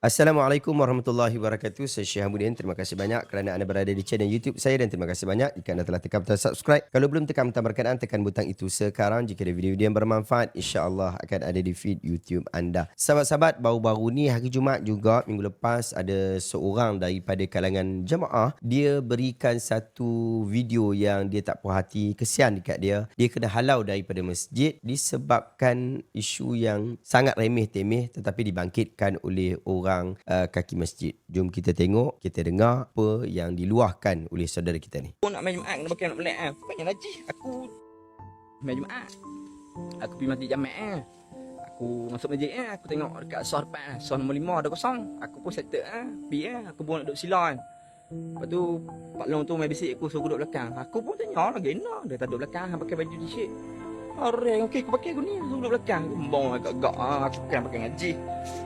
Assalamualaikum warahmatullahi wabarakatuh. Saya Syekh Hamudin. Terima kasih banyak kerana anda berada di channel YouTube saya dan terima kasih banyak jika anda telah tekan butang subscribe. Kalau belum tekan butang berkenaan, tekan butang itu sekarang. Jika ada video-video yang bermanfaat, insya-Allah akan ada di feed YouTube anda. Sahabat-sahabat, baru-baru ni hari Jumaat juga minggu lepas ada seorang daripada kalangan jemaah, dia berikan satu video yang dia tak puas hati, kesian dekat dia. Dia kena halau daripada masjid disebabkan isu yang sangat remeh-temeh tetapi dibangkitkan oleh orang kaki masjid. Jom kita tengok, kita dengar apa yang diluahkan oleh saudara kita ni. Aku nak main Jumaat kena pakai nak balik bukannya najis. Aku main Jumaat. Aku pergi masjid Jamek Aku masuk masjid aku tengok dekat sah depan sah nombor 5 ada kosong. Aku pun settle pergi aku pun nak duduk sila kan. Lepas tu Pak Long tu main bisik aku suruh duduk belakang. Aku pun tanya lagi nak dia tak duduk belakang pakai baju t-shirt. Orang okey aku pakai aku ni suruh duduk belakang. Gembong agak-agak aku kan pakai ngaji.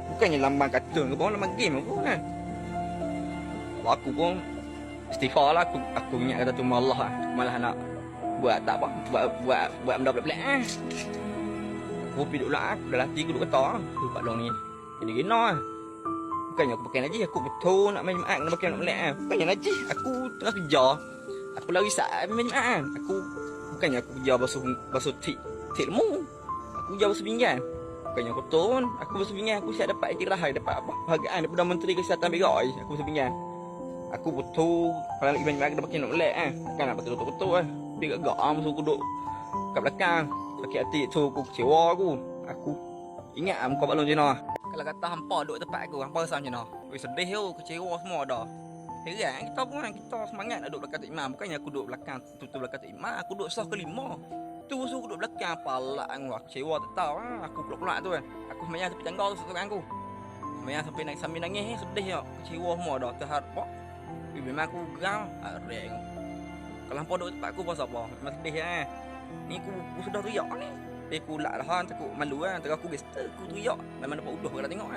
Bukannya lambang kartun ke bawah lambang game aku kan. Aku pun istighfar lah aku ingat kata tu Allah lah. Malah nak buat tak apa buat benda pelik-pelik Aku pergi duduk lah aku dah latih aku duduk kata tu Pak Long ni jadi gina bukannya aku pakai najis aku betul nak main Jumaat kena pakai nak pelik bukannya najis aku tengah kerja aku lari saat main Jumaat aku bukannya aku kerja basuh tik lemu aku kerja basuh pinggan bukannya aku turun aku basuh pinggan aku siap dapat iktiraf dapat apa penghargaan daripada Menteri Kesihatan Berai aku basuh pinggan aku betul kalau lagi main Jumaat kena pakai nak pelik kan nak pakai betul-betul dia gagak masuk aku duduk kat belakang sakit hati tu aku kecewa aku ingat muka Pak Long Jena kalau kata hampa duduk tempat aku hampa rasa macam mana sedih tu kecewa semua dah heran kita pun kita semangat nak duduk belakang Tok Imam bukannya aku duduk belakang tutup belakang Tok Imam aku duduk sah kelima tu suruh aku duduk belakang palak aku kecewa tak tahu aku pelak-pelak tu aku semayang tepi tangga tu seorang aku semayang sambil nangis sedih ya kecewa semua dah terharap memang aku geram arek kalau hampa duduk tempat aku pasal apa memang sedih ni aku sudah riak ni aku lak dah takut malu tak aku gester aku riak memang dapat uduh kalau tengok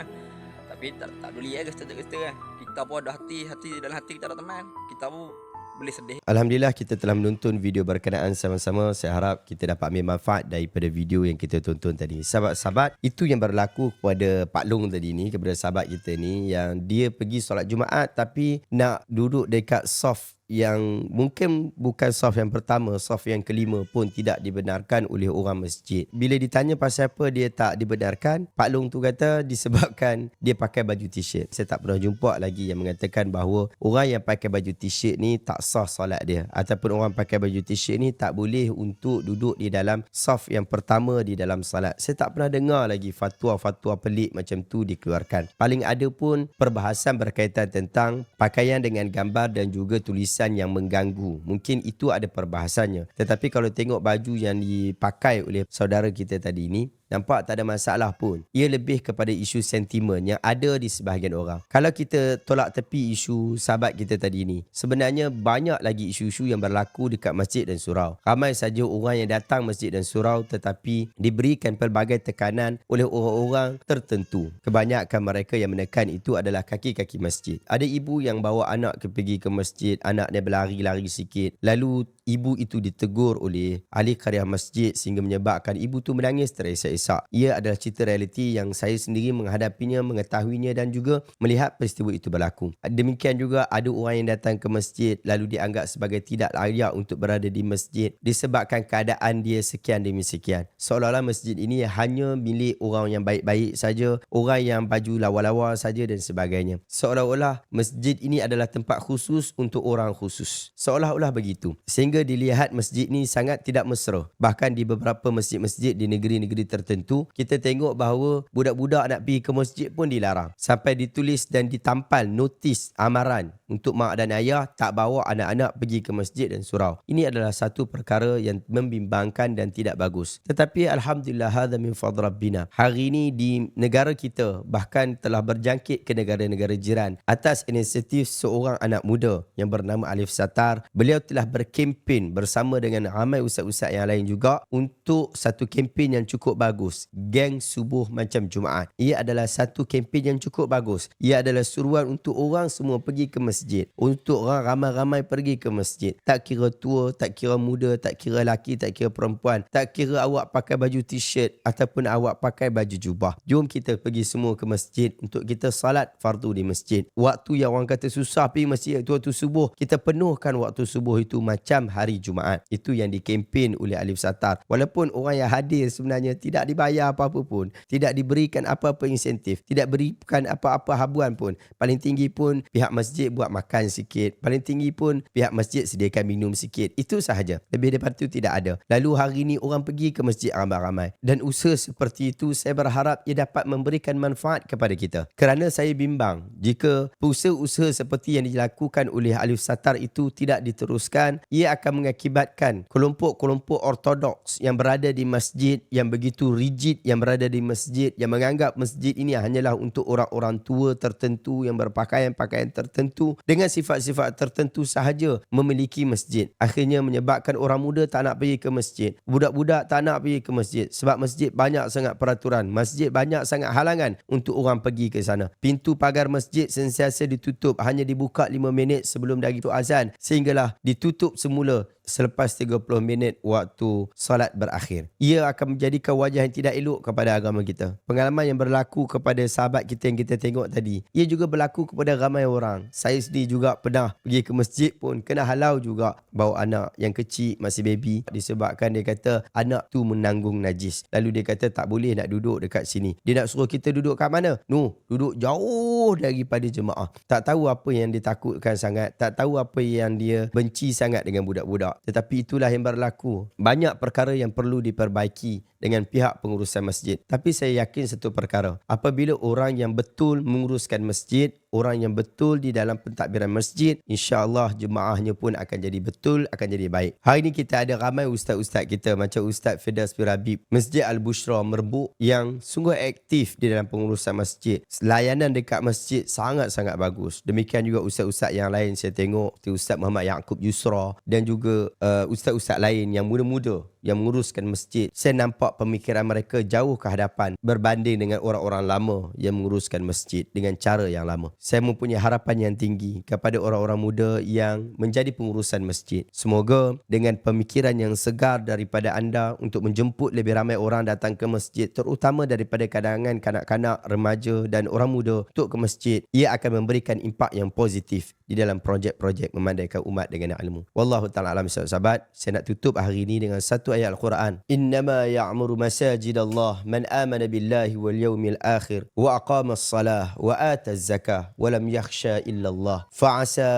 tapi tak peduli gester kita pun ada hati dalam hati kita ada teman kita pun boleh sedih. Alhamdulillah kita telah menonton video berkenaan sama-sama. Saya harap kita dapat ambil manfaat daripada video yang kita tonton tadi. Sahabat-sahabat, itu yang berlaku kepada Pak Long tadi ni, kepada sahabat kita ni yang dia pergi solat Jumaat tapi nak duduk dekat saf yang mungkin bukan saf yang pertama, saf yang kelima pun tidak dibenarkan oleh orang masjid. Bila ditanya pasal apa dia tak dibenarkan, Pak Long tu kata disebabkan dia pakai baju t-shirt. Saya tak pernah jumpa lagi yang mengatakan bahawa orang yang pakai baju t-shirt ni tak sah solat dia, ataupun orang pakai baju t-shirt ni tak boleh untuk duduk di dalam saf yang pertama di dalam salat. Saya tak pernah dengar lagi fatwa-fatwa pelik macam tu dikeluarkan. Paling ada pun perbahasan berkaitan tentang pakaian dengan gambar dan juga tulisan yang mengganggu. Mungkin itu ada perbahasannya. Tetapi kalau tengok baju yang dipakai oleh saudara kita tadi ni, nampak tak ada masalah pun. Ia lebih kepada isu sentimen yang ada di sebahagian orang. Kalau kita tolak tepi isu sahabat kita tadi ni, sebenarnya banyak lagi isu-isu yang berlaku dekat masjid dan surau. Ramai saja orang yang datang masjid dan surau tetapi diberikan pelbagai tekanan oleh orang-orang tertentu. Kebanyakan mereka yang menekan itu adalah kaki-kaki masjid. Ada ibu yang bawa anak pergi ke masjid, anaknya berlari-lari sikit. Lalu ibu itu ditegur oleh ahli khariah masjid sehingga menyebabkan ibu tu menangis terisak-isak. Ia adalah cerita realiti yang saya sendiri menghadapinya, mengetahuinya dan juga melihat peristiwa itu berlaku. Demikian juga ada orang yang datang ke masjid lalu dianggap sebagai tidak layak untuk berada di masjid disebabkan keadaan dia sekian demi sekian. Seolah-olah masjid ini hanya milik orang yang baik-baik saja, orang yang baju lawa-lawa saja dan sebagainya. Seolah-olah masjid ini adalah tempat khusus untuk orang khusus. Seolah-olah begitu. Sehingga dilihat masjid ni sangat tidak mesra. Bahkan di beberapa masjid-masjid di negeri-negeri tertentu, kita tengok bahawa budak-budak nak pergi ke masjid pun dilarang. Sampai ditulis dan ditampal notis amaran untuk mak dan ayah tak bawa anak-anak pergi ke masjid dan surau. Ini adalah satu perkara yang membimbangkan dan tidak bagus. Tetapi alhamdulillah hadza min fadl rabbina. Hari ini di negara kita bahkan telah berjangkit ke negara-negara jiran atas inisiatif seorang anak muda yang bernama Alif Satar. Beliau telah berkempen kempen bersama dengan ramai ustaz-ustaz yang lain juga untuk satu kempen yang cukup bagus. Geng Subuh Macam Jumaat. Ia adalah satu kempen yang cukup bagus. Ia adalah suruhan untuk orang semua pergi ke masjid. Untuk orang ramai-ramai pergi ke masjid. Tak kira tua, tak kira muda, tak kira laki, tak kira perempuan. Tak kira awak pakai baju t-shirt ataupun awak pakai baju jubah. Jom kita pergi semua ke masjid untuk kita salat fardu di masjid. Waktu yang orang kata susah pergi masjid iaitu waktu subuh, kita penuhkan waktu subuh itu macam hari Jumaat. Itu yang dikempen oleh Alif Satar. Walaupun orang yang hadir sebenarnya tidak dibayar apa-apa pun, tidak diberikan apa-apa insentif, tidak berikan apa-apa habuan pun. Paling tinggi pun pihak masjid buat makan sikit, paling tinggi pun pihak masjid sediakan minum sikit. Itu sahaja. Lebih daripada itu tidak ada. Lalu hari ini orang pergi ke masjid ramai-ramai. Dan usaha seperti itu saya berharap ia dapat memberikan manfaat kepada kita. Kerana saya bimbang jika usaha-usaha seperti yang dilakukan oleh Alif Satar itu tidak diteruskan, ia akan mengakibatkan kelompok-kelompok ortodoks yang berada di masjid, yang begitu rigid yang berada di masjid, yang menganggap masjid ini hanyalah untuk orang-orang tua tertentu yang berpakaian-pakaian tertentu dengan sifat-sifat tertentu sahaja memiliki masjid. Akhirnya menyebabkan orang muda tak nak pergi ke masjid, budak-budak tak nak pergi ke masjid sebab masjid banyak sangat peraturan, masjid banyak sangat halangan untuk orang pergi ke sana. Pintu pagar masjid sentiasa ditutup, hanya dibuka 5 minit sebelum dari itu azan, sehinggalah ditutup semula selepas 30 minit waktu solat berakhir. Ia akan menjadikan wajah yang tidak elok kepada agama kita. Pengalaman yang berlaku kepada sahabat kita yang kita tengok tadi, ia juga berlaku kepada ramai orang. Saya sendiri juga pernah pergi ke masjid pun kena halau juga bawa anak yang kecil, masih baby, disebabkan dia kata anak tu menanggung najis. Lalu dia kata tak boleh nak duduk dekat sini. Dia nak suruh kita duduk kat mana? No, duduk jauh daripada jemaah. Tak tahu apa yang ditakutkan sangat, tak tahu apa yang dia benci sangat dengan budak-budak. Tetapi itulah yang berlaku. Banyak perkara yang perlu diperbaiki dengan pihak pengurusan masjid. Tapi saya yakin satu perkara. Apabila orang yang betul menguruskan masjid, orang yang betul di dalam pentadbiran masjid, insya-Allah jemaahnya pun akan jadi betul, akan jadi baik. Hari ini kita ada ramai ustaz-ustaz kita macam Ustaz Firdaus bin Habib, Masjid Al-Bushra Merbuk yang sungguh aktif di dalam pengurusan masjid. Layanan dekat masjid sangat-sangat bagus. Demikian juga ustaz-ustaz yang lain saya tengok, Ustaz Muhammad Yaakob Yusra dan juga ustaz-ustaz lain yang muda-muda yang menguruskan masjid. Saya nampak pemikiran mereka jauh ke hadapan berbanding dengan orang-orang lama yang menguruskan masjid dengan cara yang lama. Saya mempunyai harapan yang tinggi kepada orang-orang muda yang menjadi pengurusan masjid. Semoga dengan pemikiran yang segar daripada anda untuk menjemput lebih ramai orang datang ke masjid, terutama daripada kalangan kanak-kanak, remaja dan orang muda untuk ke masjid, ia akan memberikan impak yang positif di dalam projek-projek memandaikan umat dengan ilmu. Wallahu ta'ala alam. Sahabat, saya nak tutup hari ini dengan satu ayat Al-Quran. Innama ya'muru masajidallah man amana billahi wal yawmil akhir wa aqama as-salah wa ata az-zakah wa lam yakhsha illa Allah fa'asa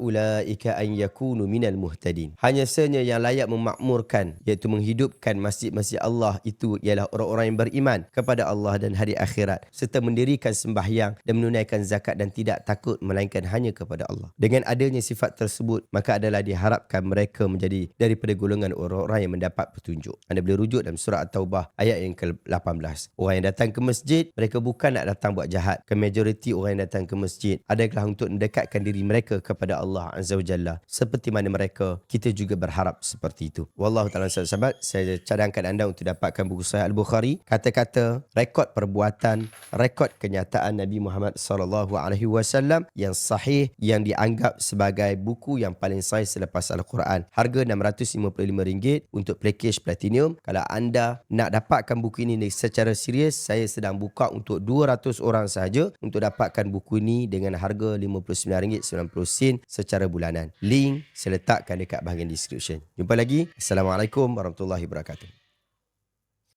ulaika an yakunu minal muhtadin. Hanya sahaja yang layak memakmurkan iaitu menghidupkan masjid-masjid Allah itu ialah orang-orang yang beriman kepada Allah dan hari akhirat serta mendirikan sembahyang dan menunaikan zakat dan tidak takut melainkan hanya kepada Allah. Dengan adanya sifat tersebut, maka adalah diharapkan mereka menjadi daripada golongan orang-orang yang mendapat petunjuk. Anda boleh rujuk dalam surah At-Taubah ayat yang ke-18. Orang yang datang ke masjid, mereka bukan nak datang buat jahat. Majoriti orang yang datang ke masjid adalah untuk mendekatkan diri mereka kepada Allah Azza wa Jalla. Seperti mana mereka, kita juga berharap seperti itu. Wallahu ta'ala sahabat, saya cadangkan anda untuk dapatkan buku Sahih Al-Bukhari, kata-kata, rekod perbuatan, rekod kenyataan Nabi Muhammad SAW yang sahih, yang dianggap sebagai buku yang paling sahih selepas Al-Quran. Harga RM655 untuk package platinum. Kalau anda nak dapatkan buku ini secara serius, saya sedang buka untuk 200 orang sahaja untuk dapatkan buku ini dengan harga RM59.90 secara bulanan. Link saya letakkan dekat bahagian description. Jumpa lagi. Assalamualaikum warahmatullahi wabarakatuh.